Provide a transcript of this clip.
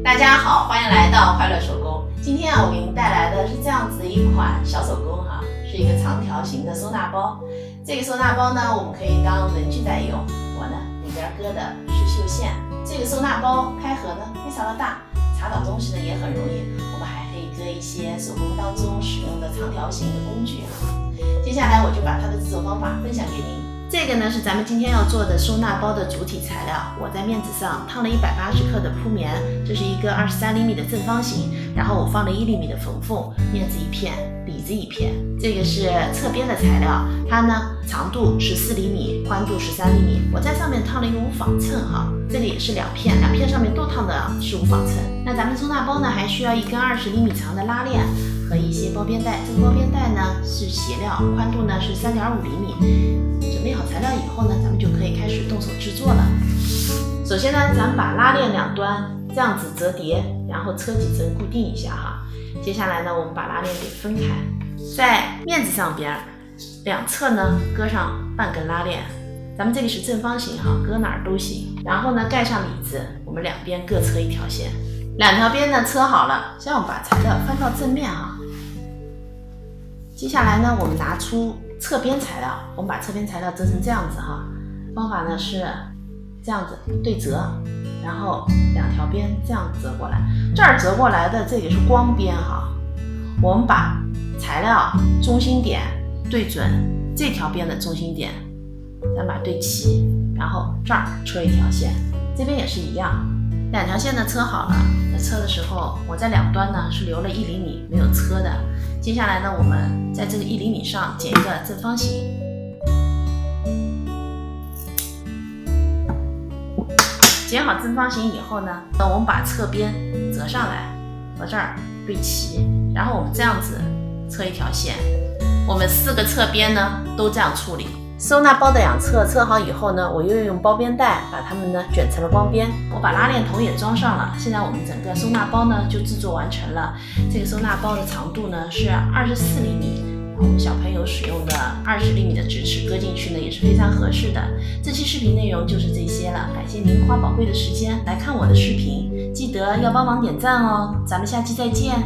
大家好，欢迎来到快乐手工。今天我给您带来的是这样子一款小手工是一个长条形的收纳包。这个收纳包呢，我们可以当文具袋用。我呢里边搁的是绣线。这个收纳包开合呢非常的大，查找东西呢也很容易。我们还可以搁一些手工当中使用的长条形的工具接下来我就把它的制作方法分享给您。这个呢是咱们今天要做的收纳包的主体材料。我在面纸上烫了180克的铺棉，这是一个23厘米的正方形，然后我放了1厘米的缝缝，面纸一片，里子一片。这个是侧边的材料，它呢长度14厘米，宽度13厘米。我在上面烫了一个无纺衬这里也是两片上面都烫的是无纺衬。那咱们收纳包呢还需要一根20厘米长的拉链和一些包边带。这个包边带呢是鞋料，宽度呢是3.5厘米。准备好材料以后呢，咱们就可以开始动手制作了。首先呢，咱们把拉链两端这样子折叠，然后车几针固定一下接下来呢，我们把拉链给分开，在面子上边两侧呢搁上半根拉链。咱们这个是正方形搁哪儿都行。然后呢，盖上里子，我们两边各车一条线，两条边呢车好了。现在我们把材料翻到正面接下来呢，我们拿出侧边材料，我们把侧边材料折成这样子方法呢是这样子对折，然后两条边这样折过来。这儿折过来的这个是光边我们把材料中心点对准这条边的中心点，再把它对齐，然后这儿车一条线，这边也是一样，两条线呢车好了。在车的时候，我在两端呢是留了1厘米没有车的。接下来呢，我们在这个1厘米上剪一个正方形。剪好正方形以后呢，我们把侧边折上来，和这儿对齐，然后我们这样子车一条线。我们4个侧边呢都这样处理。收纳包的两侧车好以后呢，我又用包边带把它们呢卷成了光边。我把拉链头也装上了。现在我们整个收纳包呢就制作完成了。这个收纳包的长度呢是24厘米，我们小朋友使用的20厘米的直尺搁进去呢也是非常合适的。这期视频内容就是这些了，感谢您花宝贵的时间来看我的视频，记得要帮忙点赞哦。咱们下期再见。